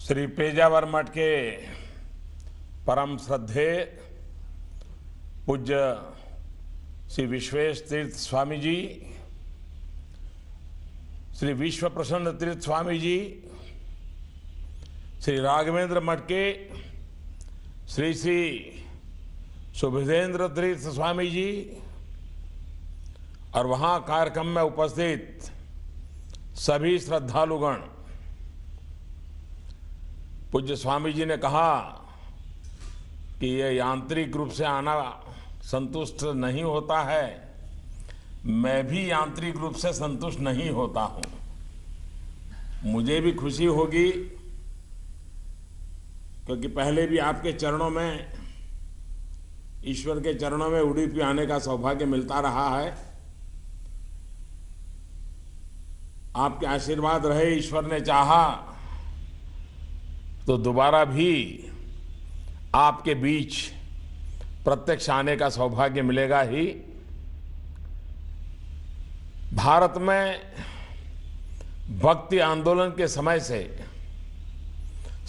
श्री पेजावर मठ के परम श्रद्धेय पूज्य श्री विश्वेश तीर्थ स्वामी जी, श्री विश्व प्रसन्न तीर्थ स्वामी जी, श्री राघवेंद्र मठ के श्री श्री सुबुधेंद्र तीर्थ स्वामी जी और वहां कार्यक्रम में उपस्थित सभी श्रद्धालुगण। पूज्य स्वामी जी ने कहा कि यह यांत्रिक रूप से आना संतुष्ट नहीं होता है। मैं भी यांत्रिक रूप से संतुष्ट नहीं होता हूं। मुझे भी खुशी होगी क्योंकि पहले भी आपके चरणों में, ईश्वर के चरणों में उडुपी आने का सौभाग्य मिलता रहा है। आपके आशीर्वाद रहे, ईश्वर ने चाहा तो दोबारा भी आपके बीच प्रत्यक्ष आने का सौभाग्य मिलेगा ही। भारत में भक्ति आंदोलन के समय से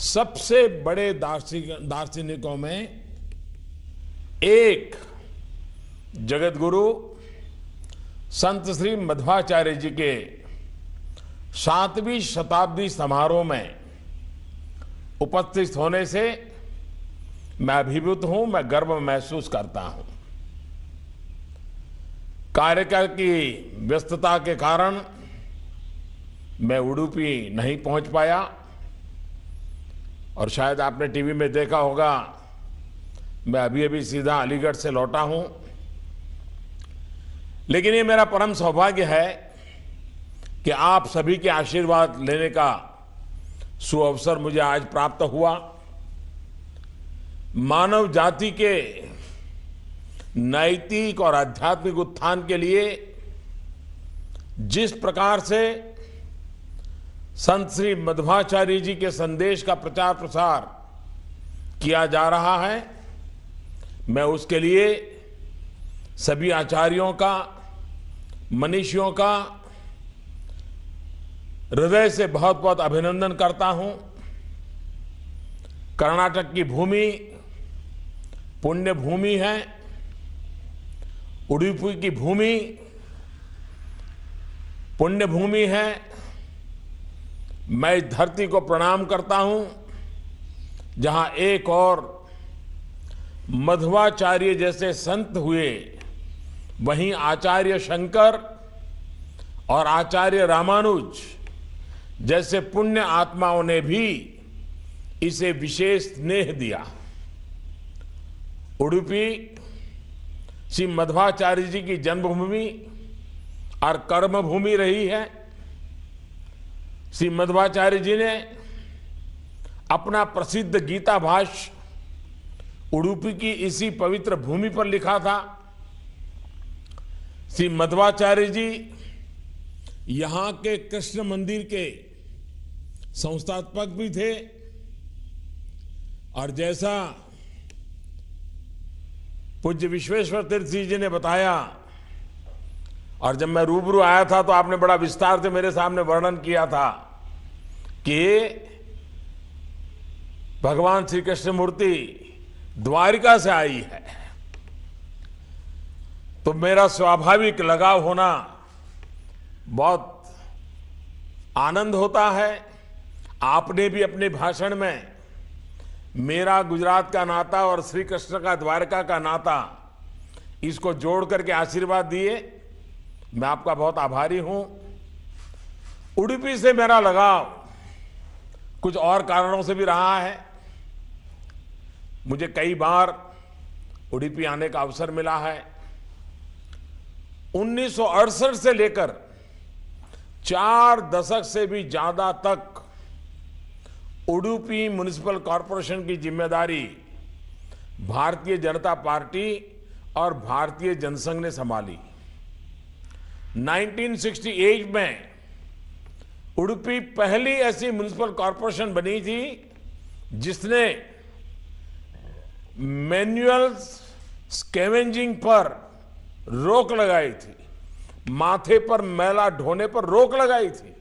सबसे बड़े दार्शनिकों में एक जगत गुरु संत श्री मध्वाचार्य जी के 7वीं शताब्दी समारोह में उपस्थित होने से मैं अभिभूत हूं, मैं गर्व महसूस करता हूं। कार्यकाल की व्यस्तता के कारण मैं उडुपी नहीं पहुंच पाया और शायद आपने टीवी में देखा होगा, मैं अभी सीधा अलीगढ़ से लौटा हूं। लेकिन ये मेरा परम सौभाग्य है कि आप सभी के आशीर्वाद लेने का सुअवसर मुझे आज प्राप्त हुआ। मानव जाति के नैतिक और आध्यात्मिक उत्थान के लिए जिस प्रकार से संत श्री मध्वाचार्य जी के संदेश का प्रचार प्रसार किया जा रहा है, मैं उसके लिए सभी आचार्यों का, मनीषियों का हृदय से बहुत बहुत अभिनंदन करता हूं। कर्नाटक की भूमि पुण्य भूमि है, उडुपी की भूमि पुण्य भूमि है। मैं इस धरती को प्रणाम करता हूं जहां एक और मध्वाचार्य जैसे संत हुए, वहीं आचार्य शंकर और आचार्य रामानुज जैसे पुण्य आत्माओं ने भी इसे विशेष स्नेह दिया। उडुपी श्री मध्वाचार्य जी की जन्मभूमि और कर्मभूमि रही है। श्री मध्वाचार्य जी ने अपना प्रसिद्ध गीता भाष्य उडुपी की इसी पवित्र भूमि पर लिखा था। श्री मध्वाचार्य जी यहां के कृष्ण मंदिर के संस्थापक भी थे और जैसा पूज्य विश्वेश्वर तीर्थ जी ने बताया और जब मैं रूबरू आया था तो आपने बड़ा विस्तार से मेरे सामने वर्णन किया था कि भगवान श्री कृष्ण मूर्ति द्वारिका से आई है, तो मेरा स्वाभाविक लगाव होना बहुत आनंद होता है। आपने भी अपने भाषण में मेरा गुजरात का नाता और श्री कृष्ण का द्वारका का नाता, इसको जोड़ करके आशीर्वाद दिए। मैं आपका बहुत आभारी हूं। उडुपी से मेरा लगाव कुछ और कारणों से भी रहा है। मुझे कई बार उडुपी आने का अवसर मिला है। 1968 से लेकर 4 दशक से भी ज्यादा तक उडुपी म्युनिसिपल कॉरपोरेशन की जिम्मेदारी भारतीय जनता पार्टी और भारतीय जनसंघ ने संभाली। 1968 में उडुपी पहली ऐसी म्युनिसिपल कॉरपोरेशन बनी थी जिसने मैन्युअल स्कैवेंजिंग पर रोक लगाई थी, माथे पर मैला ढोने पर रोक लगाई थी।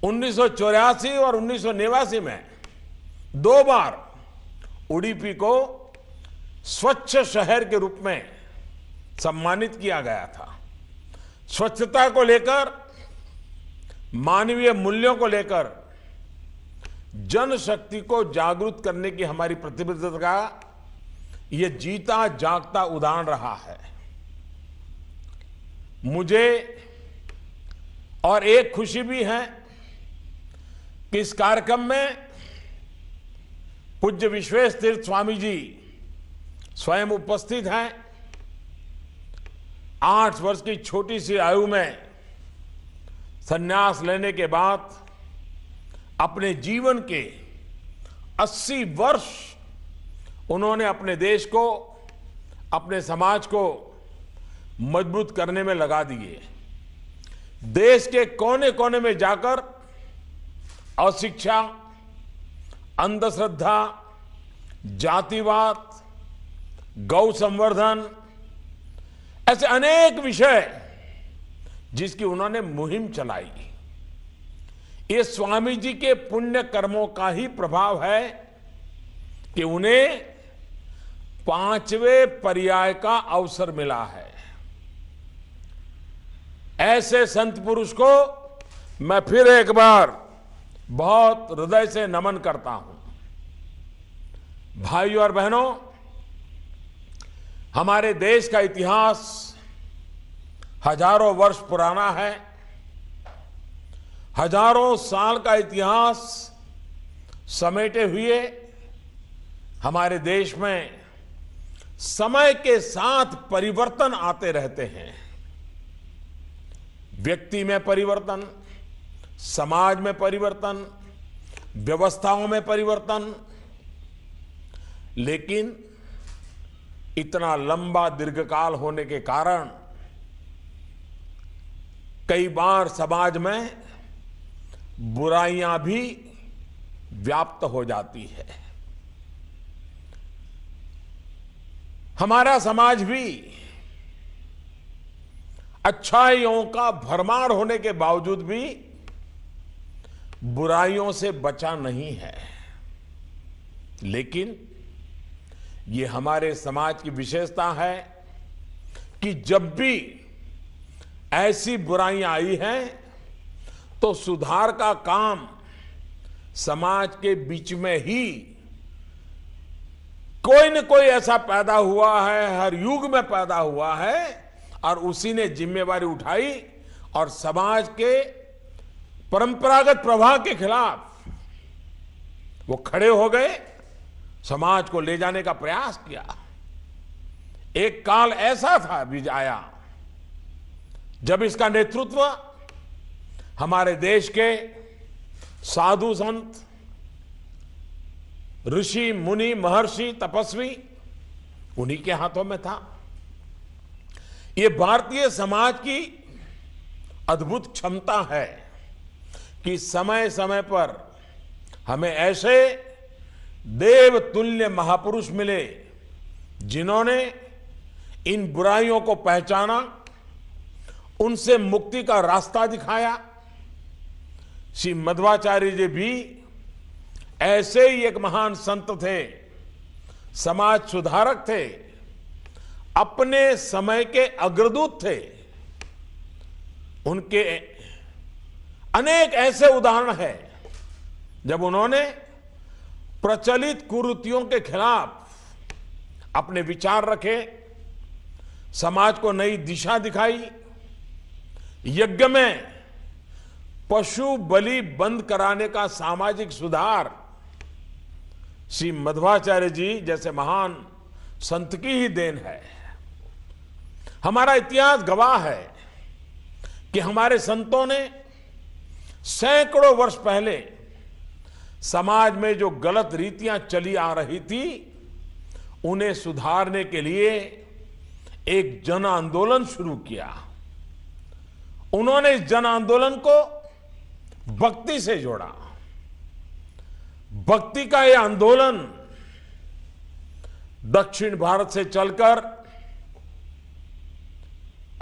1984 और 1989 में 2 बार उडुपी को स्वच्छ शहर के रूप में सम्मानित किया गया था। स्वच्छता को लेकर, मानवीय मूल्यों को लेकर जनशक्ति को जागरूक करने की हमारी प्रतिबद्धता का यह जीता जागता उदाहरण रहा है। मुझे और एक खुशी भी है कि इस कार्यक्रम में पूज्य विश्वेश तीर्थ स्वामी जी स्वयं उपस्थित हैं। 8 वर्ष की छोटी सी आयु में संन्यास लेने के बाद अपने जीवन के 80 वर्ष उन्होंने अपने देश को, अपने समाज को मजबूत करने में लगा दिए। देश के कोने कोने में जाकर अशिक्षा, अंधश्रद्धा, जातिवाद, गौ संवर्धन, ऐसे अनेक विषय जिसकी उन्होंने मुहिम चलाई। ये स्वामी जी के पुण्य कर्मों का ही प्रभाव है कि उन्हें 5वें पर्याय का अवसर मिला है। ऐसे संत पुरुष को मैं फिर एक बार बहुत हृदय से नमन करता हूं। भाइयों और बहनों, हमारे देश का इतिहास हजारों वर्ष पुराना है। हजारों साल का इतिहास समेटे हुए हमारे देश में समय के साथ परिवर्तन आते रहते हैं। व्यक्ति में परिवर्तन, समाज में परिवर्तन, व्यवस्थाओं में परिवर्तन, लेकिन इतना लंबा दीर्घकाल होने के कारण कई बार समाज में बुराइयां भी व्याप्त हो जाती है। हमारा समाज भी अच्छाइयों का भरमार होने के बावजूद भी बुराइयों से बचा नहीं है। लेकिन ये हमारे समाज की विशेषता है कि जब भी ऐसी बुराइयां आई हैं तो सुधार का काम समाज के बीच में ही कोई न कोई ऐसा पैदा हुआ है, हर युग में पैदा हुआ है, और उसी ने जिम्मेवारी उठाई और समाज के परंपरागत प्रवाह के खिलाफ वो खड़े हो गए, समाज को ले जाने का प्रयास किया। एक काल ऐसा था भी आया जब इसका नेतृत्व हमारे देश के साधु संत, ऋषि मुनि, महर्षि, तपस्वी, उन्हीं के हाथों में था। ये भारतीय समाज की अद्भुत क्षमता है कि समय समय पर हमें ऐसे देवतुल्य महापुरुष मिले जिन्होंने इन बुराइयों को पहचाना, उनसे मुक्ति का रास्ता दिखाया। श्री मध्वाचार्य जी भी ऐसे ही एक महान संत थे, समाज सुधारक थे, अपने समय के अग्रदूत थे। उनके अनेक ऐसे उदाहरण हैं जब उन्होंने प्रचलित कुरीतियों के खिलाफ अपने विचार रखे, समाज को नई दिशा दिखाई। यज्ञ में पशु बलि बंद कराने का सामाजिक सुधार श्री मध्वाचार्य जी जैसे महान संत की ही देन है। हमारा इतिहास गवाह है कि हमारे संतों ने सैकड़ों वर्ष पहले समाज में जो गलत रीतियां चली आ रही थी, उन्हें सुधारने के लिए एक जन आंदोलन शुरू किया। उन्होंने इस जन आंदोलन को भक्ति से जोड़ा। भक्ति का यह आंदोलन दक्षिण भारत से चलकर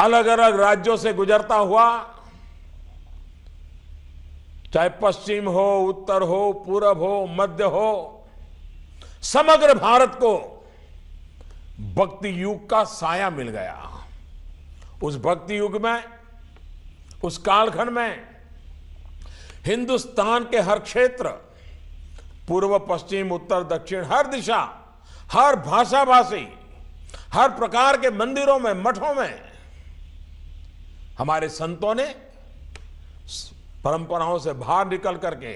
अलग अलग राज्यों से गुजरता हुआ चाहे पश्चिम हो, उत्तर हो, पूरब हो, मध्य हो, समग्र भारत को भक्ति युग का साया मिल गया। उस भक्ति युग में, उस कालखंड में हिंदुस्तान के हर क्षेत्र, पूर्व, पश्चिम, उत्तर, दक्षिण, हर दिशा, हर भाषा भाषी, हर प्रकार के मंदिरों में, मठों में हमारे संतों ने परंपराओं से बाहर निकल करके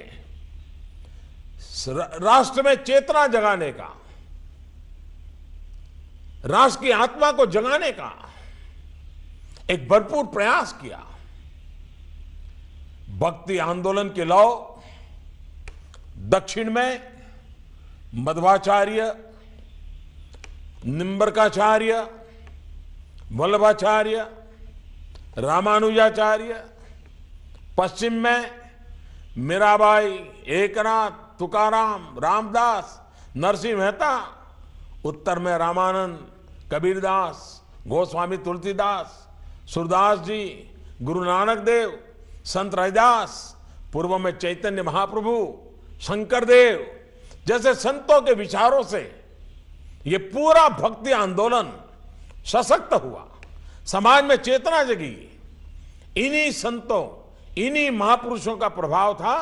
राष्ट्र में चेतना जगाने का, राष्ट्र की आत्मा को जगाने का एक भरपूर प्रयास किया। भक्ति आंदोलन के लौ दक्षिण में मध्वाचार्य, निम्बरकाचार्य, वल्लभाचार्य, रामानुजाचार्य, पश्चिम में मीराबाई, एकनाथ, तुकाराम, रामदास, नरसिंह मेहता, उत्तर में रामानंद, कबीरदास, गोस्वामी तुलसीदास, सूरदास जी, गुरु नानक देव, संत रविदास, पूर्व में चैतन्य महाप्रभु, शंकर देव जैसे संतों के विचारों से ये पूरा भक्ति आंदोलन सशक्त हुआ, समाज में चेतना जगी। इन्हीं संतों, इन्हीं महापुरुषों का प्रभाव था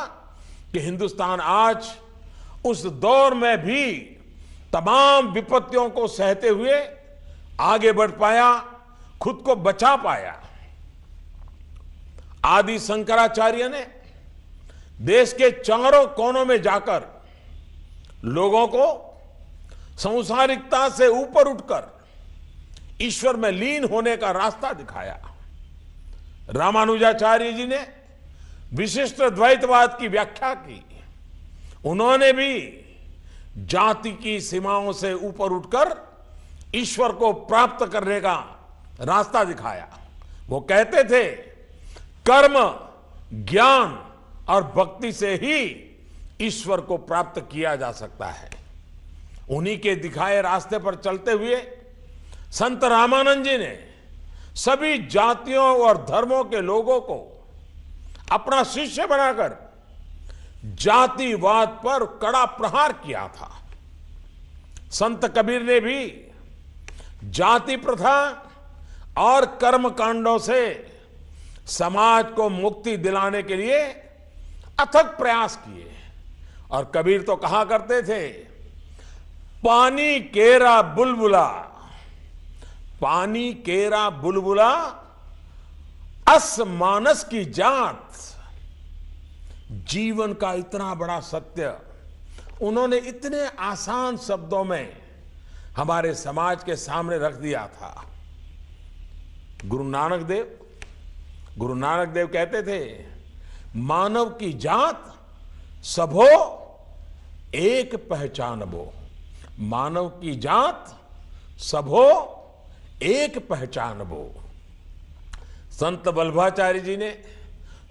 कि हिंदुस्तान आज उस दौर में भी तमाम विपत्तियों को सहते हुए आगे बढ़ पाया, खुद को बचा पाया। आदि शंकराचार्य ने देश के चारों कोनों में जाकर लोगों को सांसारिकता से ऊपर उठकर ईश्वर में लीन होने का रास्ता दिखाया। रामानुजाचार्य जी ने विशिष्ट द्वैतवाद की व्याख्या की। उन्होंने भी जाति की सीमाओं से ऊपर उठकर ईश्वर को प्राप्त करने का रास्ता दिखाया। वो कहते थे कर्म, ज्ञान और भक्ति से ही ईश्वर को प्राप्त किया जा सकता है। उन्हीं के दिखाए रास्ते पर चलते हुए संत रामानंद जी ने सभी जातियों और धर्मों के लोगों को अपना शिष्य बनाकर जातिवाद पर कड़ा प्रहार किया था। संत कबीर ने भी जाति प्रथा और कर्म कांडों से समाज को मुक्ति दिलाने के लिए अथक प्रयास किए। और कबीर तो कहा करते थे, पानी केरा बुलबुला, पानी केरा बुलबुला, अस मानस की जात। जीवन का इतना बड़ा सत्य उन्होंने इतने आसान शब्दों में हमारे समाज के सामने रख दिया था। गुरु नानक देव कहते थे, मानव की जात सबो एक पहचानबो। मानव की जात सबो एक पहचानबो। संत वल्लभाचार्य जी ने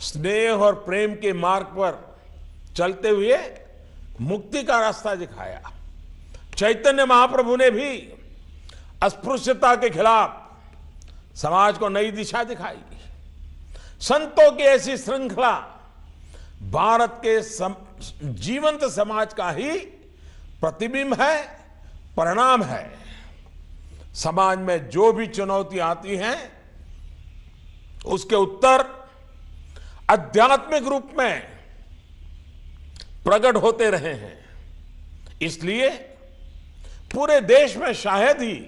स्नेह और प्रेम के मार्ग पर चलते हुए मुक्ति का रास्ता दिखाया। चैतन्य महाप्रभु ने भी अस्पृश्यता के खिलाफ समाज को नई दिशा दिखाई। संतों की ऐसी श्रृंखला भारत के जीवंत समाज का ही प्रतिबिंब है, परिणाम है। समाज में जो भी चुनौती आती हैं, उसके उत्तर आध्यात्मिक रूप में प्रकट होते रहे हैं। इसलिए पूरे देश में शायद ही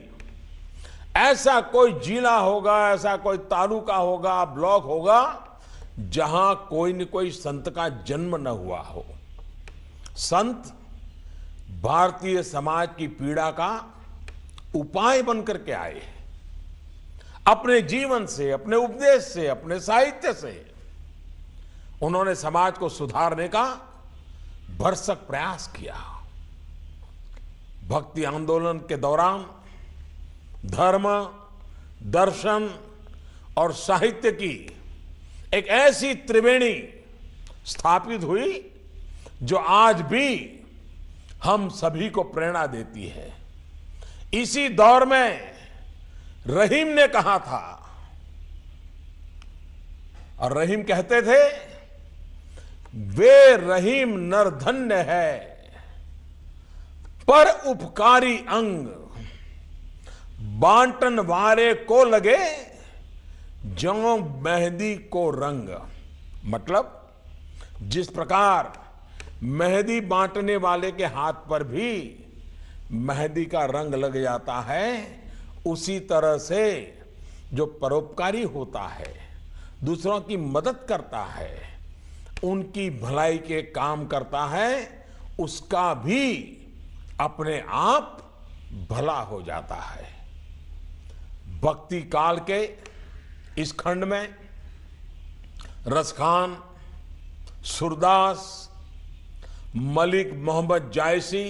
ऐसा कोई जिला होगा, ऐसा कोई तालुका होगा, ब्लॉक होगा, जहां कोई न कोई संत का जन्म न हुआ हो। संत भारतीय समाज की पीड़ा का उपाय बनकर के आए। अपने जीवन से, अपने उपदेश से, अपने साहित्य से उन्होंने समाज को सुधारने का भरसक प्रयास किया। भक्ति आंदोलन के दौरान धर्म, दर्शन और साहित्य की एक ऐसी त्रिवेणी स्थापित हुई जो आज भी हम सभी को प्रेरणा देती है। इसी दौर में रहीम ने कहा था, और रहीम कहते थे, वे रहीम नरधन्य है, पर उपकारी अंग बांटन वारे को लगे, जो मेहंदी को रंग। मतलब जिस प्रकार मेहंदी बांटने वाले के हाथ पर भी मेहंदी का रंग लग जाता है, उसी तरह से जो परोपकारी होता है, दूसरों की मदद करता है, उनकी भलाई के काम करता है, उसका भी अपने आप भला हो जाता है। भक्ति काल के इस खंड में रसखान, सूरदास, मलिक मोहम्मद जायसी,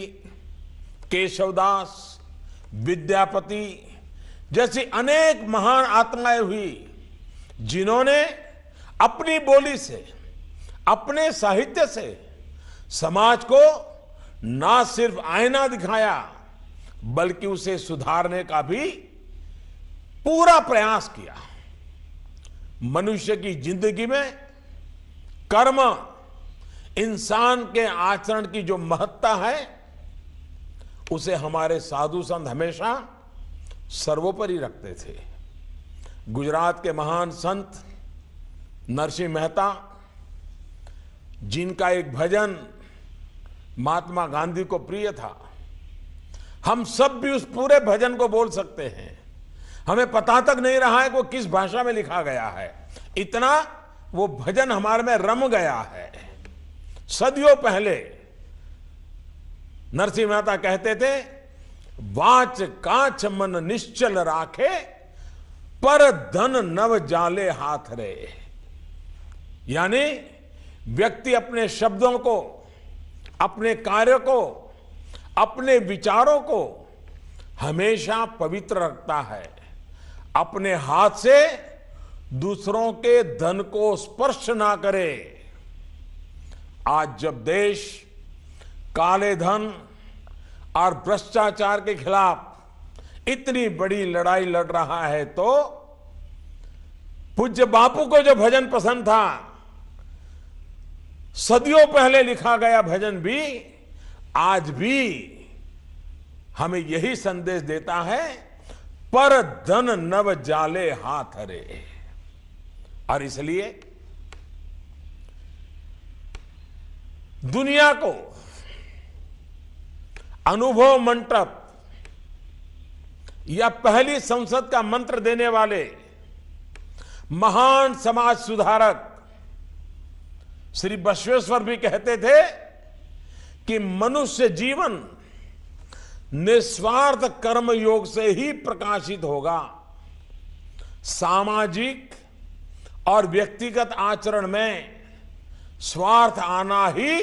केशवदास, विद्यापति जैसी अनेक महान आत्माएं हुई, जिन्होंने अपनी बोली से, अपने साहित्य से समाज को ना सिर्फ आईना दिखाया, बल्कि उसे सुधारने का भी पूरा प्रयास किया। मनुष्य की जिंदगी में कर्म, इंसान के आचरण की जो महत्ता है, उसे हमारे साधु संत हमेशा सर्वोपरि रखते थे। गुजरात के महान संत नरसिंह मेहता, जिनका एक भजन महात्मा गांधी को प्रिय था, हम सब भी उस पूरे भजन को बोल सकते हैं। हमें पता तक नहीं रहा है कि वो किस भाषा में लिखा गया है, इतना वो भजन हमारे में रम गया है। सदियों पहले नरसिंह मेहता कहते थे, वाच कांच मन निश्चल राखे, पर धन नव जाले हाथ रे। यानी व्यक्ति अपने शब्दों को, अपने कार्य को, अपने विचारों को हमेशा पवित्र रखता है। अपने हाथ से दूसरों के धन को स्पर्श ना करे। आज जब देश काले धन और भ्रष्टाचार के खिलाफ इतनी बड़ी लड़ाई लड़ रहा है, तो पूज्य बापू को जो भजन पसंद था, सदियों पहले लिखा गया भजन भी आज भी हमें यही संदेश देता है, पर धन नव जाले हाथ रे। और इसलिए दुनिया को अनुभव मंटप या पहली संसद का मंत्र देने वाले महान समाज सुधारक श्री बसवेश्वर भी कहते थे कि मनुष्य जीवन निस्वार्थ कर्म योग से ही प्रकाशित होगा। सामाजिक और व्यक्तिगत आचरण में स्वार्थ आना ही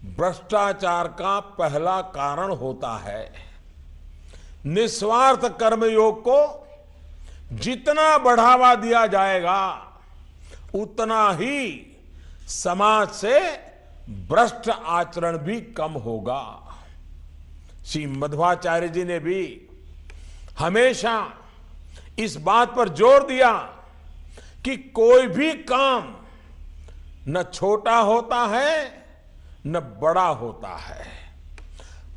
भ्रष्टाचार का पहला कारण होता है। निस्वार्थ कर्मयोग को जितना बढ़ावा दिया जाएगा, उतना ही समाज से भ्रष्ट आचरण भी कम होगा। श्री मध्वाचार्य जी ने भी हमेशा इस बात पर जोर दिया कि कोई भी काम न छोटा होता है न बड़ा होता है।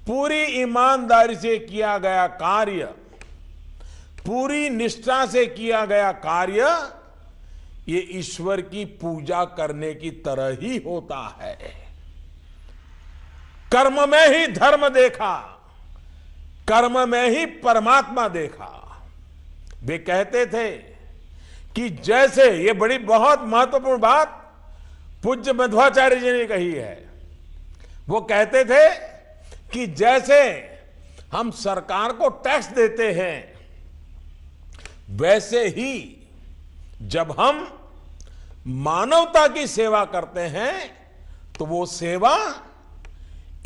पूरी ईमानदारी से किया गया कार्य, पूरी निष्ठा से किया गया कार्य, ये ईश्वर की पूजा करने की तरह ही होता है। कर्म में ही धर्म देखा, कर्म में ही परमात्मा देखा। वे कहते थे कि जैसे, ये बड़ी बहुत महत्वपूर्ण बात पूज्य मध्वाचार्य जी ने कही है, वो कहते थे कि जैसे हम सरकार को टैक्स देते हैं, वैसे ही जब हम मानवता की सेवा करते हैं, तो वो सेवा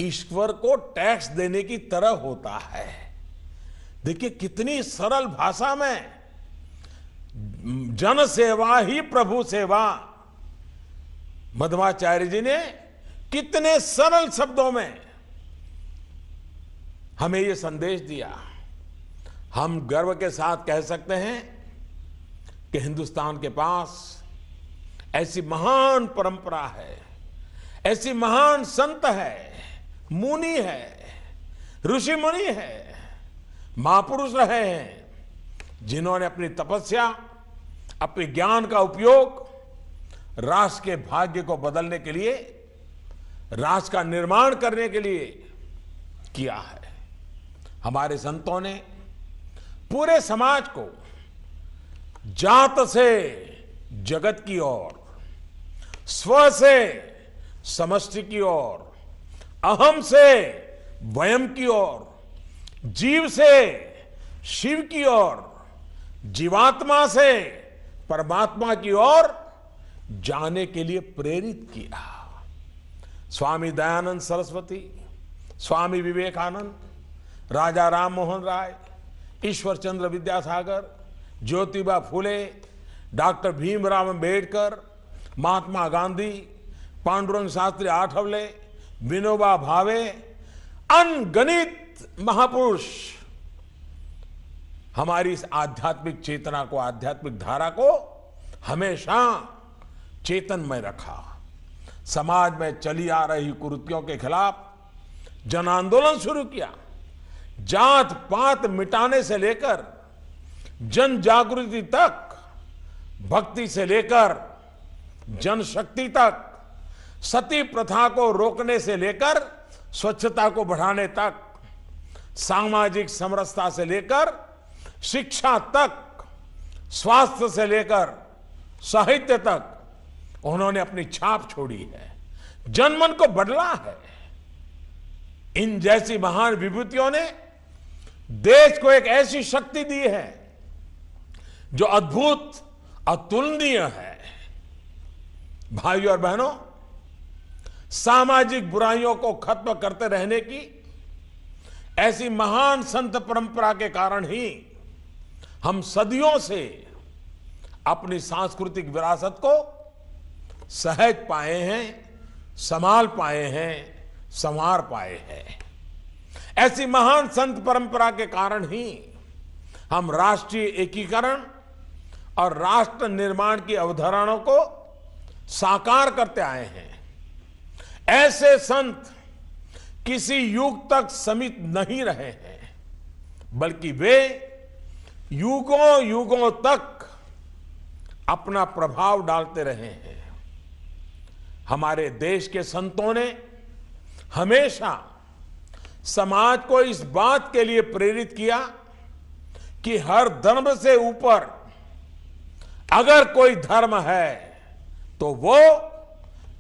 ईश्वर को टैक्स देने की तरह होता है। देखिए कितनी सरल भाषा में, जन सेवा ही प्रभु सेवा, मध्वाचार्य जी ने कितने सरल शब्दों में हमें यह संदेश दिया। हम गर्व के साथ कह सकते हैं कि हिंदुस्तान के पास ऐसी महान परंपरा है, ऐसी महान संत है, मुनि है, ऋषि मुनि है, महापुरुष रहे हैं, जिन्होंने अपनी तपस्या, अपने ज्ञान का उपयोग राष्ट्र के भाग्य को बदलने के लिए, राष्ट्र का निर्माण करने के लिए किया है। हमारे संतों ने पूरे समाज को जात से जगत की ओर, स्व से समष्टि की ओर, अहम से वयम की ओर, जीव से शिव की ओर, जीवात्मा से परमात्मा की ओर जाने के लिए प्रेरित किया। स्वामी दयानंद सरस्वती, स्वामी विवेकानंद, राजा राम मोहन राय, ईश्वर चंद्र विद्यासागर, ज्योतिबा फुले, डॉक्टर भीमराव अंबेडकर, महात्मा गांधी, पांडुरंग शास्त्री आठवले, विनोबा भावे, अनगणित महापुरुष हमारी इस आध्यात्मिक चेतना को, आध्यात्मिक धारा को हमेशा चेतनमय रखा। समाज में चली आ रही कुरीतियों के खिलाफ जन आंदोलन शुरू किया। जात पात मिटाने से लेकर जन जागृति तक, भक्ति से लेकर जनशक्ति तक, सती प्रथा को रोकने से लेकर स्वच्छता को बढ़ाने तक, सामाजिक समरसता से लेकर शिक्षा तक, स्वास्थ्य से लेकर साहित्य तक उन्होंने अपनी छाप छोड़ी है, जनमन को बदला है। इन जैसी महान विभूतियों ने देश को एक ऐसी शक्ति दी है जो अद्भुत, अतुलनीय है। भाइयों और बहनों, सामाजिक बुराइयों को खत्म करते रहने की ऐसी महान संत परंपरा के कारण ही हम सदियों से अपनी सांस्कृतिक विरासत को सहज पाए हैं, संभाल पाए हैं, संवार पाए हैं। ऐसी महान संत परंपरा के कारण ही हम राष्ट्रीय एकीकरण और राष्ट्र निर्माण की अवधारणाओं को साकार करते आए हैं। ऐसे संत किसी युग तक सीमित नहीं रहे हैं, बल्कि वे युगों युगों तक अपना प्रभाव डालते रहे हैं। हमारे देश के संतों ने हमेशा समाज को इस बात के लिए प्रेरित किया कि हर धर्म से ऊपर अगर कोई धर्म है तो वो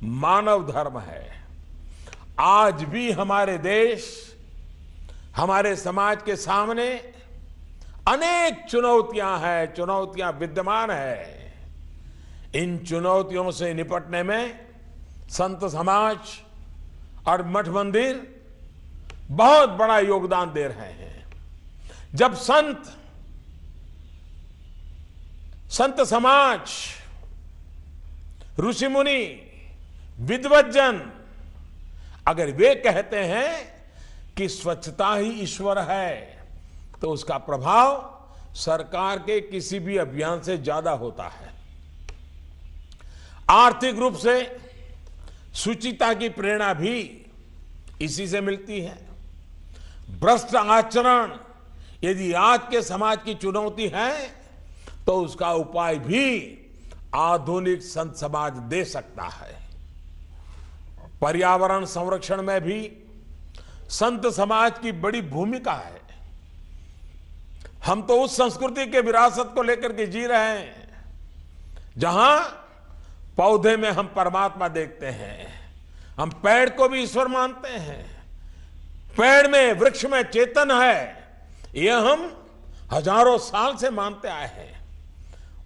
मानव धर्म है। आज भी हमारे देश, हमारे समाज के सामने अनेक चुनौतियां हैं, चुनौतियां विद्यमान है। इन चुनौतियों से निपटने में संत समाज और मठ मंदिर बहुत बड़ा योगदान दे रहे हैं। जब संत समाज, ऋषि मुनि, विद्वज्जन अगर वे कहते हैं कि स्वच्छता ही ईश्वर है, तो उसका प्रभाव सरकार के किसी भी अभियान से ज्यादा होता है। आर्थिक रूप से शुचिता की प्रेरणा भी इसी से मिलती है। भ्रष्ट आचरण यदि आज के समाज की चुनौती है, तो उसका उपाय भी आधुनिक संत समाज दे सकता है। पर्यावरण संरक्षण में भी संत समाज की बड़ी भूमिका है। हम तो उस संस्कृति के विरासत को लेकर के जी रहे हैं जहां पौधे में हम परमात्मा देखते हैं, हम पेड़ को भी ईश्वर मानते हैं, पेड़ में, वृक्ष में चेतन है, यह हम हजारों साल से मानते आए हैं।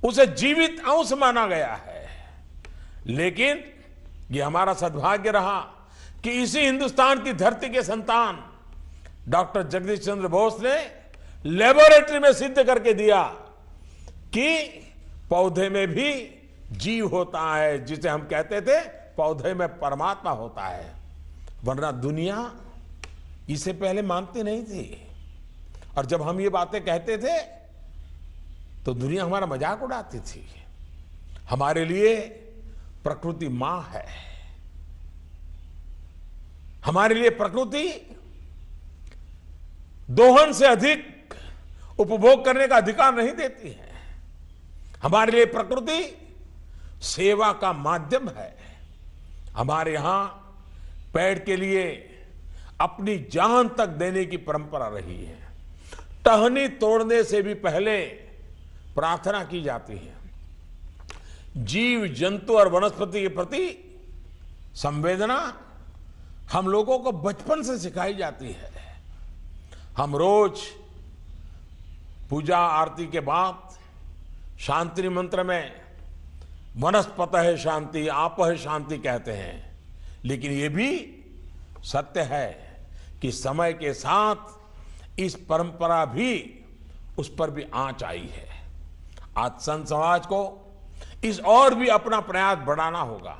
उसे जीवित अंश माना गया है। लेकिन ये हमारा सद्भाग्य रहा कि इसी हिंदुस्तान की धरती के संतान डॉक्टर जगदीश चंद्र बोस ने लेबोरेटरी में सिद्ध करके दिया कि पौधे में भी जीव होता है, जिसे हम कहते थे पौधे में परमात्मा होता है। वरना दुनिया इसे पहले मानती नहीं थी, और जब हम ये बातें कहते थे तो दुनिया हमारा मजाक उड़ाती थी। हमारे लिए प्रकृति मां है, हमारे लिए प्रकृति दोहन से अधिक उपभोग करने का अधिकार नहीं देती है। हमारे लिए प्रकृति सेवा का माध्यम है। हमारे यहां पेड़ के लिए अपनी जान तक देने की परंपरा रही है। टहनी तोड़ने से भी पहले प्रार्थना की जाती है। जीव जंतु और वनस्पति के प्रति संवेदना हम लोगों को बचपन से सिखाई जाती है। हम रोज पूजा आरती के बाद शांति मंत्र में वनस्पतः शांति आपः शांति कहते हैं, लेकिन ये भी सत्य है कि समय के साथ इस परंपरा भी उस पर भी आंच आई है। आज संत समाज को इस और भी अपना प्रयास बढ़ाना होगा।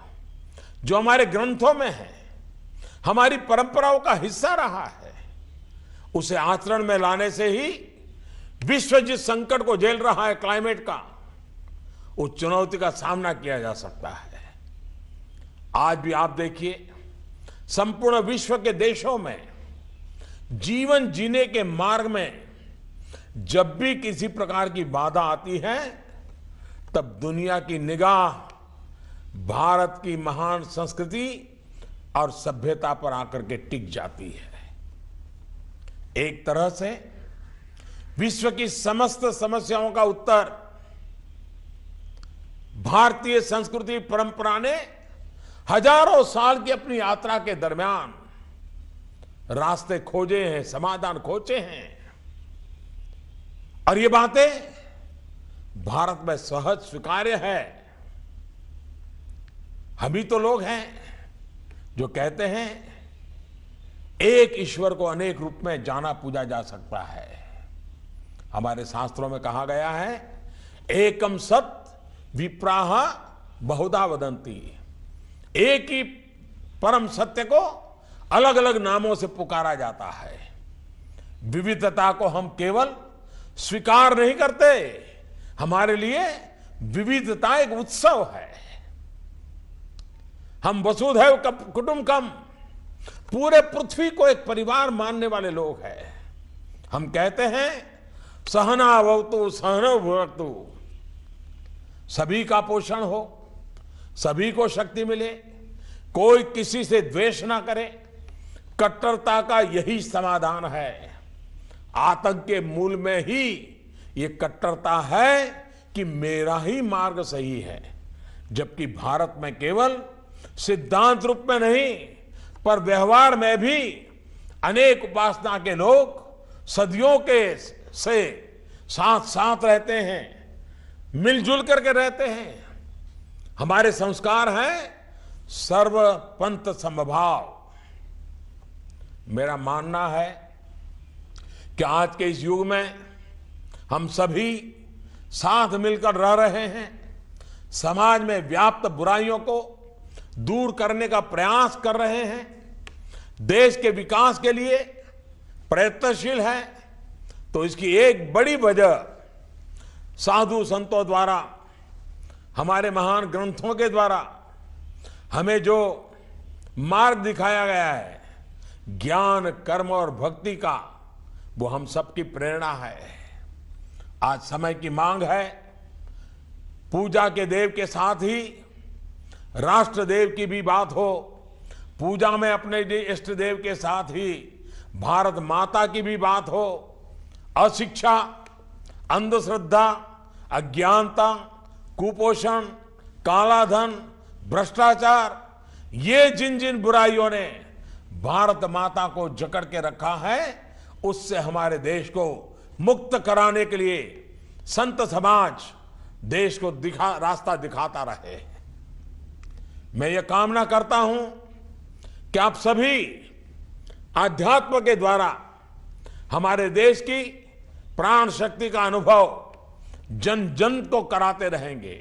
जो हमारे ग्रंथों में है, हमारी परंपराओं का हिस्सा रहा है, उसे आचरण में लाने से ही विश्व जिस संकट को झेल रहा है क्लाइमेट का, उस चुनौती का सामना किया जा सकता है। आज भी आप देखिए, संपूर्ण विश्व के देशों में जीवन जीने के मार्ग में जब भी किसी प्रकार की बाधा आती है, तब दुनिया की निगाह भारत की महान संस्कृति और सभ्यता पर आकर के टिक जाती है। एक तरह से विश्व की समस्त समस्याओं का उत्तर भारतीय संस्कृति परंपरा ने हजारों साल की अपनी यात्रा के दरमियान रास्ते खोजे हैं, समाधान खोजे हैं। और ये बातें भारत में सहज स्वीकार्य है। हम ही तो लोग हैं जो कहते हैं एक ईश्वर को अनेक रूप में जाना पूजा जा सकता है। हमारे शास्त्रों में कहा गया है, एकम सत विप्राह बहुधा वदंती। एक ही परम सत्य को अलग अलग नामों से पुकारा जाता है। विविधता को हम केवल स्वीकार नहीं करते, हमारे लिए विविधता एक उत्सव है। हम वसुधैव कुटुंबकम, पूरे पृथ्वी को एक परिवार मानने वाले लोग हैं। हम कहते हैं सहना भवतु सहनौ भुनक्तु, सभी का पोषण हो, सभी को शक्ति मिले, कोई किसी से द्वेष ना करे। कट्टरता का यही समाधान है। आतंक के मूल में ही ये कट्टरता है कि मेरा ही मार्ग सही है, जबकि भारत में केवल सिद्धांत रूप में नहीं पर व्यवहार में भी अनेक उपासना के लोग सदियों के से साथ साथ रहते हैं, मिलजुल करके रहते हैं। हमारे संस्कार हैं सर्व पंथ समभाव। मेरा मानना है कि आज के इस युग में हम सभी साथ मिलकर रह रहे हैं। समाज में व्याप्त बुराइयों को दूर करने का प्रयास कर रहे हैं। देश के विकास के लिए प्रयत्नशील है। तो इसकी एक बड़ी वजह साधु संतों द्वारा, हमारे महान ग्रंथों के द्वारा हमें जो मार्ग दिखाया गया है, ज्ञान कर्म और भक्ति का, वो हम सबकी प्रेरणा है। आज समय की मांग है, पूजा के देव के साथ ही राष्ट्र देव की भी बात हो, पूजा में अपने इष्ट देव के साथ ही भारत माता की भी बात हो। अशिक्षा, अंधश्रद्धा, अज्ञानता, कुपोषण, कालाधन, भ्रष्टाचार, ये जिन जिन बुराइयों ने भारत माता को जकड़ के रखा है, उससे हमारे देश को मुक्त कराने के लिए संत समाज देश को रास्ता दिखाता रहे। मैं ये कामना करता हूं कि आप सभी आध्यात्म के द्वारा हमारे देश की प्राण शक्ति का अनुभव जन जन को कराते रहेंगे।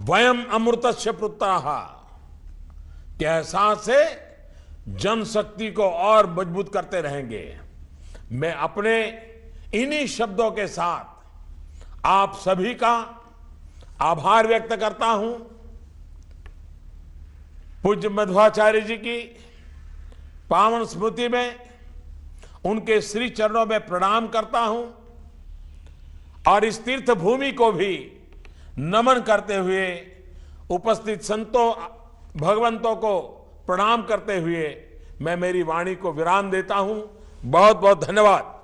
वयम अमृतस्य पुत्राः के एहसास से जनशक्ति को और मजबूत करते रहेंगे। मैं अपने इन्हीं शब्दों के साथ आप सभी का आभार व्यक्त करता हूं। पूज्य मध्वाचार्य जी की पावन स्मृति में उनके श्री चरणों में प्रणाम करता हूं और इस तीर्थ भूमि को भी नमन करते हुए उपस्थित संतों भगवंतों को प्रणाम करते हुए मैं मेरी वाणी को विराम देता हूं। बहुत बहुत धन्यवाद।